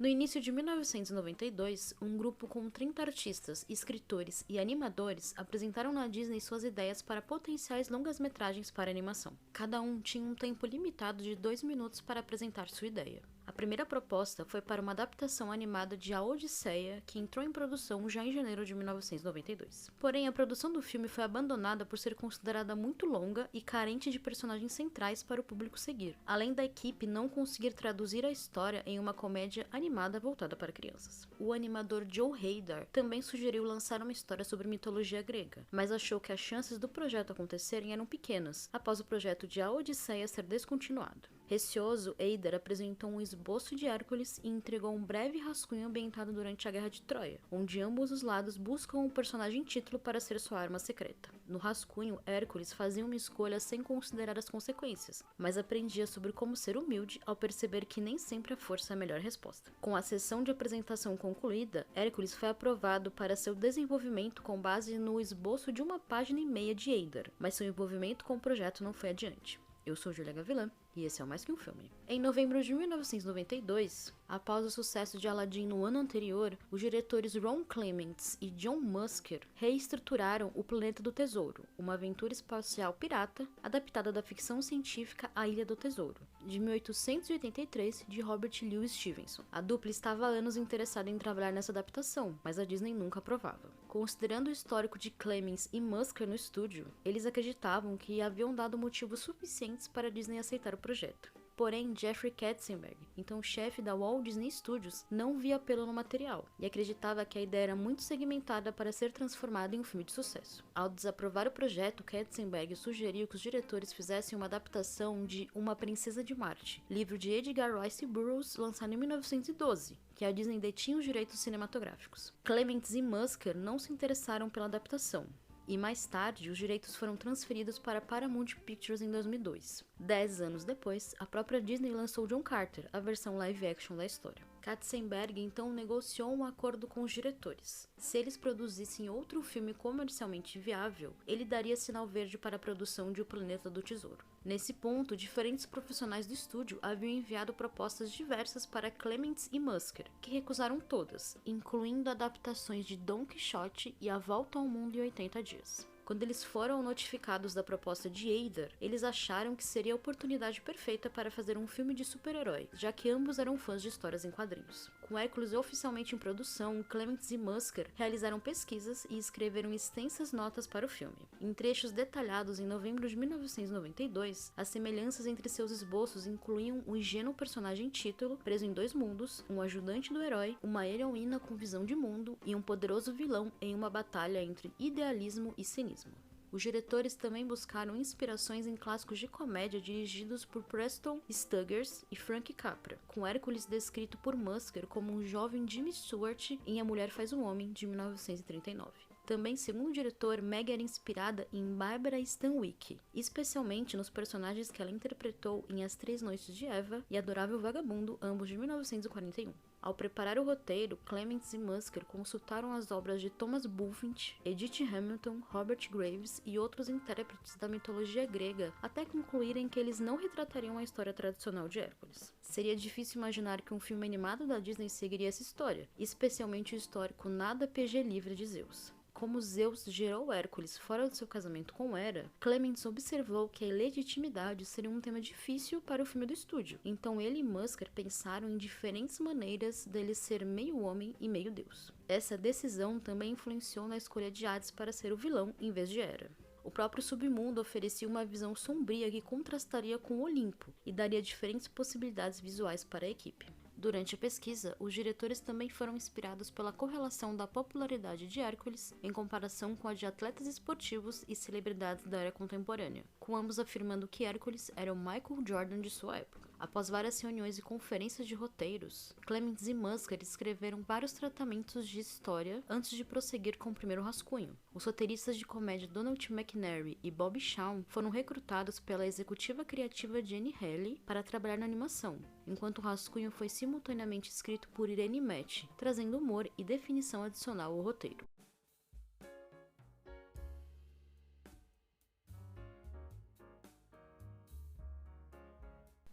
No início de 1992, um grupo com 30 artistas, escritores e animadores apresentaram na Disney suas ideias para potenciais longas-metragens para animação. Cada um tinha um tempo limitado de 2 minutos para apresentar sua ideia. A primeira proposta foi para uma adaptação animada de A Odisseia, que entrou em produção já em janeiro de 1992. Porém, a produção do filme foi abandonada por ser considerada muito longa e carente de personagens centrais para o público seguir, além da equipe não conseguir traduzir a história em uma comédia animada voltada para crianças. O animador Joe Hader também sugeriu lançar uma história sobre mitologia grega, mas achou que as chances do projeto acontecerem eram pequenas, após o projeto de A Odisseia ser descontinuado. Receoso, Hader apresentou um esboço de Hércules e entregou um breve rascunho ambientado durante a Guerra de Troia, onde ambos os lados buscam o personagem título para ser sua arma secreta. No rascunho, Hércules fazia uma escolha sem considerar as consequências, mas aprendia sobre como ser humilde ao perceber que nem sempre a força é a melhor resposta. Com a sessão de apresentação concluída, Hércules foi aprovado para seu desenvolvimento com base no esboço de 1,5 página de Hader, mas seu envolvimento com o projeto não foi adiante. Eu sou Julia Gavilan, e esse é o Mais Que Um Filme. Em novembro de 1992, após o sucesso de Aladdin no ano anterior, os diretores Ron Clements e John Musker reestruturaram O Planeta do Tesouro, uma aventura espacial pirata adaptada da ficção científica A Ilha do Tesouro, de 1883, de Robert Louis Stevenson. A dupla estava há anos interessada em trabalhar nessa adaptação, mas a Disney nunca aprovava. Considerando o histórico de Clements e Musker no estúdio, eles acreditavam que haviam dado motivos suficientes para a Disney aceitar o projeto. Porém, Jeffrey Katzenberg, então chefe da Walt Disney Studios, não via apelo no material e acreditava que a ideia era muito segmentada para ser transformada em um filme de sucesso. Ao desaprovar o projeto, Katzenberg sugeriu que os diretores fizessem uma adaptação de Uma Princesa de Marte, livro de Edgar Rice Burroughs, lançado em 1912, que a Disney detinha os direitos cinematográficos. Clements e Musker não se interessaram pela adaptação, e mais tarde os direitos foram transferidos para Paramount Pictures em 2002. 10 anos depois, a própria Disney lançou John Carter, a versão live action da história. Katzenberg então negociou um acordo com os diretores. Se eles produzissem outro filme comercialmente viável, ele daria sinal verde para a produção de O Planeta do Tesouro. Nesse ponto, diferentes profissionais do estúdio haviam enviado propostas diversas para Clements e Musker, que recusaram todas, incluindo adaptações de Don Quixote e A Volta ao Mundo em 80 Dias. Quando eles foram notificados da proposta de Hader, eles acharam que seria a oportunidade perfeita para fazer um filme de super-herói, já que ambos eram fãs de histórias em quadrinhos. Com Hércules oficialmente em produção, Clements e Musker realizaram pesquisas e escreveram extensas notas para o filme. Em trechos detalhados em novembro de 1992, as semelhanças entre seus esboços incluíam um ingênuo personagem título, preso em 2 mundos, um ajudante do herói, uma heroína com visão de mundo e um poderoso vilão em uma batalha entre idealismo e cinismo. Os diretores também buscaram inspirações em clássicos de comédia dirigidos por Preston Sturges e Frank Capra, com Hércules descrito por Musker como um jovem Jimmy Stewart em A Mulher Faz um Homem, de 1939. Também, segundo o diretor, Meg era inspirada em Barbara Stanwyck, especialmente nos personagens que ela interpretou em As Três Noites de Eva e Adorável Vagabundo, ambos de 1941. Ao preparar o roteiro, Clements e Musker consultaram as obras de Thomas Bulfinch, Edith Hamilton, Robert Graves e outros intérpretes da mitologia grega, até concluírem que eles não retratariam a história tradicional de Hércules. Seria difícil imaginar que um filme animado da Disney seguiria essa história, especialmente o histórico nada PG livre de Zeus. Como Zeus gerou Hércules fora do seu casamento com Hera, Clements observou que a ilegitimidade seria um tema difícil para o filme do estúdio. Então ele e Musker pensaram em diferentes maneiras dele ser meio homem e meio deus. Essa decisão também influenciou na escolha de Hades para ser o vilão em vez de Hera. O próprio submundo oferecia uma visão sombria que contrastaria com o Olimpo e daria diferentes possibilidades visuais para a equipe. Durante a pesquisa, os diretores também foram inspirados pela correlação da popularidade de Hércules em comparação com a de atletas esportivos e celebridades da era contemporânea, com ambos afirmando que Hércules era o Michael Jordan de sua época. Após várias reuniões e conferências de roteiros, Clements e Musker escreveram vários tratamentos de história antes de prosseguir com o primeiro rascunho. Os roteiristas de comédia Donald McNary e Bob Shaw foram recrutados pela executiva criativa Jenny Haley para trabalhar na animação, enquanto o rascunho foi simultaneamente escrito por Irene Metz, trazendo humor e definição adicional ao roteiro.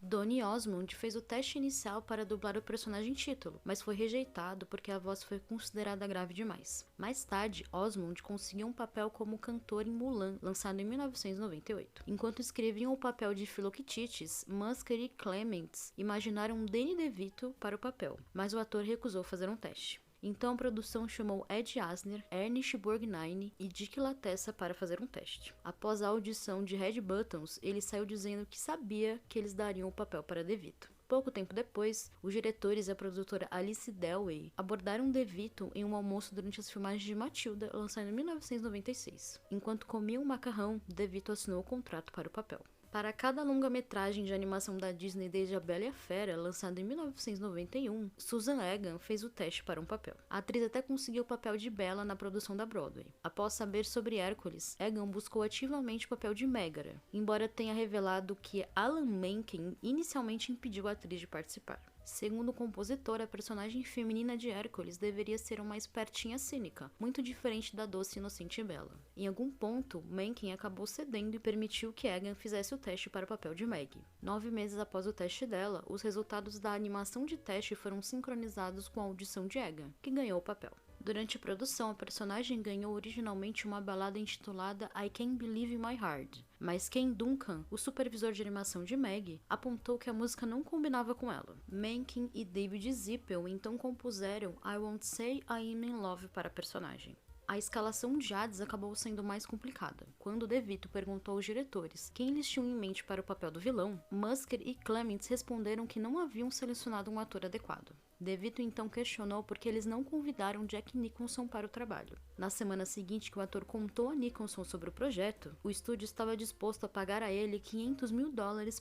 Donny Osmond fez o teste inicial para dublar o personagem título, mas foi rejeitado porque a voz foi considerada grave demais. Mais tarde, Osmond conseguiu um papel como cantor em Mulan, lançado em 1998. Enquanto escreviam o papel de Philoctetes, Musker e Clements imaginaram Danny DeVito para o papel, mas o ator recusou fazer um teste. Então a produção chamou Ed Asner, Ernest Borgnine e Dick Latessa para fazer um teste. Após a audição de Red Buttons, ele saiu dizendo que sabia que eles dariam o papel para DeVito. Pouco tempo depois, os diretores e a produtora Alice Delway abordaram DeVito em um almoço durante as filmagens de Matilda, lançada em 1996. Enquanto comiam um macarrão, DeVito assinou o contrato para o papel. Para cada longa-metragem de animação da Disney desde A Bela e a Fera, lançado em 1991, Susan Egan fez o teste para um papel. A atriz até conseguiu o papel de Bella na produção da Broadway. Após saber sobre Hércules, Egan buscou ativamente o papel de Megara, embora tenha revelado que Alan Menken inicialmente impediu a atriz de participar. Segundo o compositor, a personagem feminina de Hércules deveria ser uma espertinha cínica, muito diferente da doce, inocente e bela. Em algum ponto, Menken acabou cedendo e permitiu que Egan fizesse o teste para o papel de Meg. 9 meses após o teste dela, os resultados da animação de teste foram sincronizados com a audição de Egan, que ganhou o papel. Durante a produção, a personagem ganhou originalmente uma balada intitulada I Can't Believe My Heart, mas Ken Duncan, o supervisor de animação de Meg, apontou que a música não combinava com ela. Menken e David Zippel então compuseram I Won't Say I'm in Love para a personagem. A escalação de Hades acabou sendo mais complicada. Quando DeVito perguntou aos diretores quem eles tinham em mente para o papel do vilão, Musker e Clements responderam que não haviam selecionado um ator adequado. DeVito então questionou por que eles não convidaram Jack Nicholson para o trabalho. Na semana seguinte que o ator contou a Nicholson sobre o projeto, o estúdio estava disposto a pagar a ele $500 mil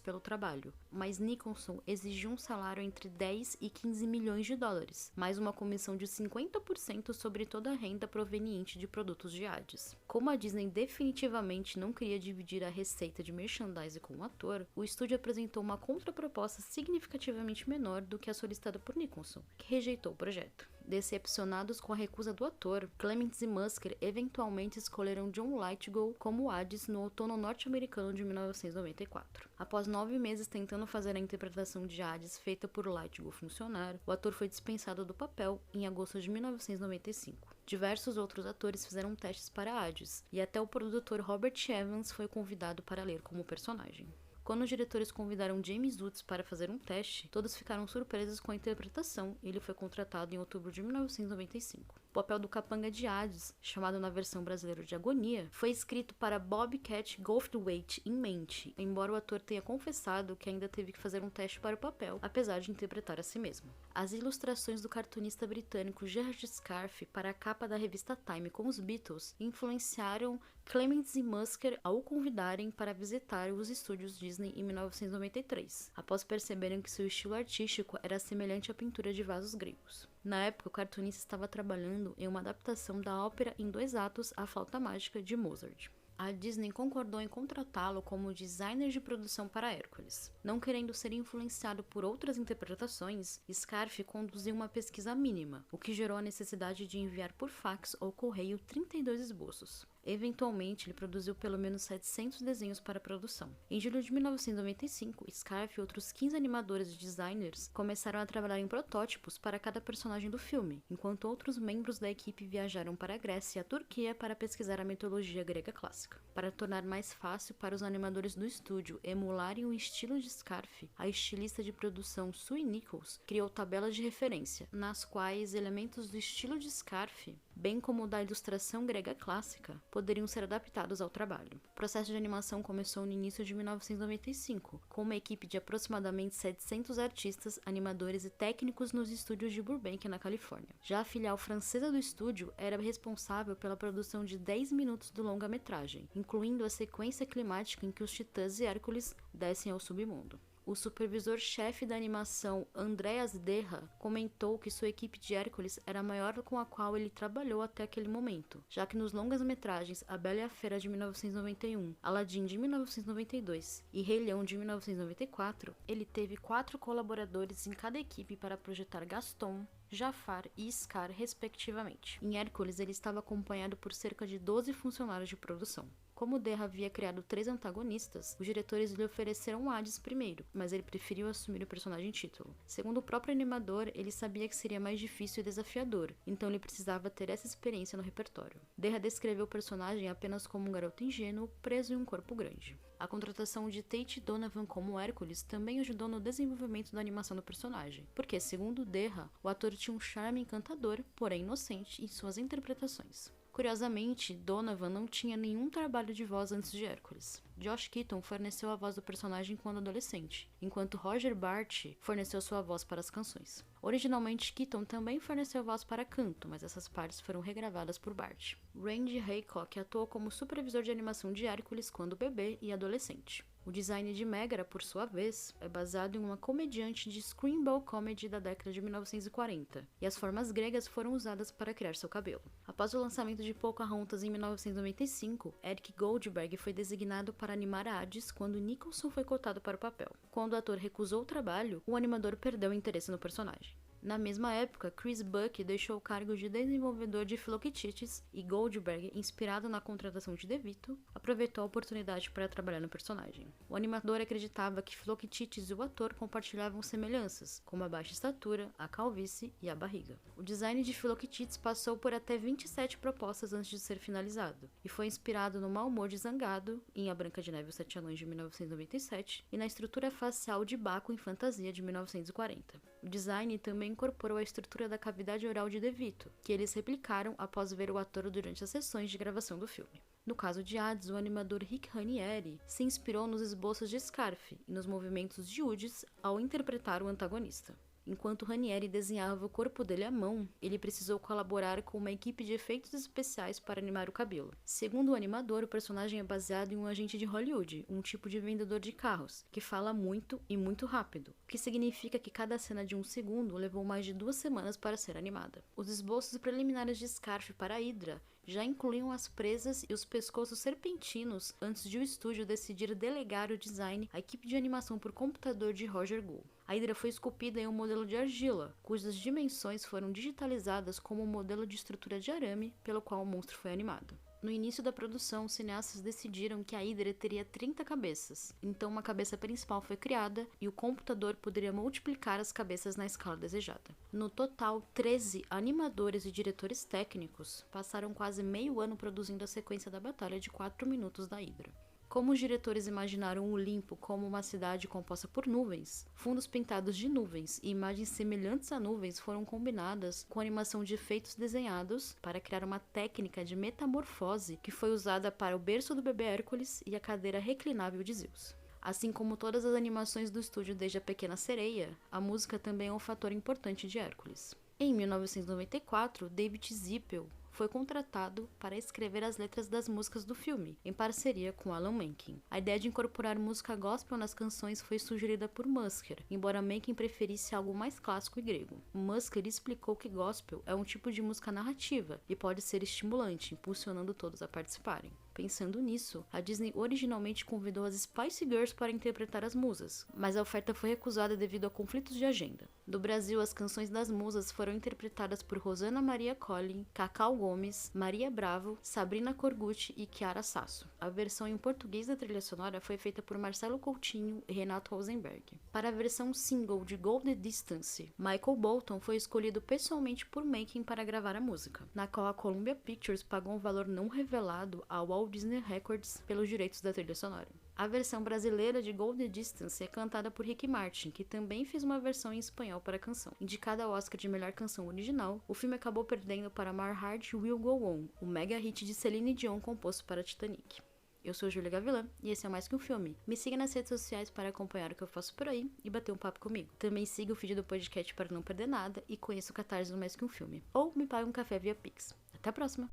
pelo trabalho, mas Nicholson exigiu um salário entre 10 e 15 milhões de dólares, mais uma comissão de 50% sobre toda a renda proveniente de produtos de Hades. Como a Disney definitivamente não queria dividir a receita de merchandising com o ator, o estúdio apresentou uma contraproposta significativamente menor do que a solicitada por Nicholson, que rejeitou o projeto. Decepcionados com a recusa do ator, Clements e Musker eventualmente escolheram John Lithgow como Hades no outono norte-americano de 1994. Após 9 meses tentando fazer a interpretação de Hades feita por Lithgow funcionar, o ator foi dispensado do papel em agosto de 1995. Diversos outros atores fizeram testes para Hades, e até o produtor Robert Evans foi convidado para ler como personagem. Quando os diretores convidaram James Woods para fazer um teste, todos ficaram surpresos com a interpretação e ele foi contratado em outubro de 1995. O papel do capanga de Hades, chamado na versão brasileira de Agonia, foi escrito para Bobcat Goldthwait em mente, embora o ator tenha confessado que ainda teve que fazer um teste para o papel, apesar de interpretar a si mesmo. As ilustrações do cartunista britânico Gerard Scarfe para a capa da revista Time com os Beatles influenciaram Clements e Musker ao convidarem para visitar os estúdios Disney em 1993, após perceberem que seu estilo artístico era semelhante à pintura de vasos gregos. Na época, o cartunista estava trabalhando em uma adaptação da ópera em 2 atos A Flauta Mágica de Mozart. A Disney concordou em contratá-lo como designer de produção para Hércules. Não querendo ser influenciado por outras interpretações, Scarfe conduziu uma pesquisa mínima, o que gerou a necessidade de enviar por fax ou correio 32 esboços. Eventualmente, ele produziu pelo menos 700 desenhos para a produção. Em julho de 1995, Scarfe e outros 15 animadores e designers começaram a trabalhar em protótipos para cada personagem do filme, enquanto outros membros da equipe viajaram para a Grécia e a Turquia para pesquisar a mitologia grega clássica. Para tornar mais fácil para os animadores do estúdio emularem o estilo de Scarfe, a estilista de produção Sue Nichols criou tabelas de referência, nas quais elementos do estilo de Scarfe, bem como o da ilustração grega clássica, poderiam ser adaptados ao trabalho. O processo de animação começou no início de 1995, com uma equipe de aproximadamente 700 artistas, animadores e técnicos nos estúdios de Burbank, na Califórnia. Já a filial francesa do estúdio era responsável pela produção de 10 minutos do longa-metragem, incluindo a sequência climática em que os Titãs e Hércules descem ao submundo. O supervisor-chefe da animação, Andreas Derra, comentou que sua equipe de Hércules era a maior com a qual ele trabalhou até aquele momento, já que nos longas-metragens A Bela e a Fera de 1991, Aladdin de 1992 e Rei Leão de 1994, ele teve 4 colaboradores em cada equipe para projetar Gaston, Jafar e Scar, respectivamente. Em Hércules, ele estava acompanhado por cerca de 12 funcionários de produção. Como Derra havia criado 3 antagonistas, os diretores lhe ofereceram Hades primeiro, mas ele preferiu assumir o personagem título. Segundo o próprio animador, ele sabia que seria mais difícil e desafiador, então ele precisava ter essa experiência no repertório. Derra descreveu o personagem apenas como um garoto ingênuo preso em um corpo grande. A contratação de Tate Donovan como Hércules também ajudou no desenvolvimento da animação do personagem, porque, segundo Derra, o ator tinha um charme encantador, porém inocente em suas interpretações. Curiosamente, Donovan não tinha nenhum trabalho de voz antes de Hércules. Josh Keaton forneceu a voz do personagem quando adolescente, enquanto Roger Bart forneceu sua voz para as canções. Originalmente, Keaton também forneceu voz para canto, mas essas partes foram regravadas por Bart. Randy Haycock atuou como supervisor de animação de Hércules quando bebê e adolescente. O design de Megara, por sua vez, é baseado em uma comediante de screwball comedy da década de 1940, e as formas gregas foram usadas para criar seu cabelo. Após o lançamento de Pocahontas em 1995, Eric Goldberg foi designado para animar Hades quando Nicholson foi cotado para o papel. Quando o ator recusou o trabalho, o animador perdeu o interesse no personagem. Na mesma época, Chris Buck deixou o cargo de desenvolvedor de Philoctetes e Goldberg, inspirado na contratação de DeVito, aproveitou a oportunidade para trabalhar no personagem. O animador acreditava que Philoctetes e o ator compartilhavam semelhanças, como a baixa estatura, a calvície e a barriga. O design de Philoctetes passou por até 27 propostas antes de ser finalizado, e foi inspirado no mau humor de Zangado, em A Branca de Neve e os Sete Anões de 1997, e na estrutura facial de Baco em Fantasia de 1940. O design também incorporou a estrutura da cavidade oral de DeVito, que eles replicaram após ver o ator durante as sessões de gravação do filme. No caso de Hades, o animador Rick Ranieri se inspirou nos esboços de Scarfe e nos movimentos de Hades ao interpretar o antagonista. Enquanto Ranieri desenhava o corpo dele à mão, ele precisou colaborar com uma equipe de efeitos especiais para animar o cabelo. Segundo o animador, o personagem é baseado em um agente de Hollywood, um tipo de vendedor de carros, que fala muito e muito rápido, o que significa que cada cena de 1 segundo levou mais de 2 semanas para ser animada. Os esboços preliminares de Scarfe para a Hydra já incluíam as presas e os pescoços serpentinos antes de o estúdio decidir delegar o design à equipe de animação por computador de Roger Gould. A Hydra foi esculpida em um modelo de argila, cujas dimensões foram digitalizadas como um modelo de estrutura de arame pelo qual o monstro foi animado. No início da produção, os cineastas decidiram que a Hydra teria 30 cabeças, então uma cabeça principal foi criada e o computador poderia multiplicar as cabeças na escala desejada. No total, 13 animadores e diretores técnicos passaram quase meio ano produzindo a sequência da batalha de 4 minutos da Hydra. Como os diretores imaginaram o Olimpo como uma cidade composta por nuvens, fundos pintados de nuvens e imagens semelhantes a nuvens foram combinadas com animação de efeitos desenhados para criar uma técnica de metamorfose que foi usada para o berço do bebê Hércules e a cadeira reclinável de Zeus. Assim como todas as animações do estúdio desde A Pequena Sereia, a música também é um fator importante de Hércules. Em 1994, David Zippel foi contratado para escrever as letras das músicas do filme, em parceria com Alan Menken. A ideia de incorporar música gospel nas canções foi sugerida por Musker, embora Menken preferisse algo mais clássico e grego. Musker explicou que gospel é um tipo de música narrativa e pode ser estimulante, impulsionando todos a participarem. Pensando nisso, a Disney originalmente convidou as Spice Girls para interpretar as musas, mas a oferta foi recusada devido a conflitos de agenda. Do Brasil, as canções das musas foram interpretadas por Rosana Maria Collin, Cacau Gomes, Maria Bravo, Sabrina Corgucci e Chiara Sasso. A versão em português da trilha sonora foi feita por Marcelo Coutinho e Renato Rosenberg. Para a versão single de Go the Distance, Michael Bolton foi escolhido pessoalmente por Menken para gravar a música, na qual a Columbia Pictures pagou um valor não revelado ao Walt Disney Records pelos direitos da trilha sonora. A versão brasileira de Go the Distance é cantada por Ricky Martin, que também fez uma versão em espanhol para a canção. Indicada ao Oscar de melhor canção original, o filme acabou perdendo para My Heart Will Go On, o mega hit de Celine Dion composto para Titanic. Eu sou Júlia Gavilã e esse é Mais Que Um Filme. Me siga nas redes sociais para acompanhar o que eu faço por aí e bater um papo comigo. Também siga o feed do podcast para não perder nada e conheça o Catarse do Mais Que Um Filme. Ou me pague um café via Pix. Até a próxima!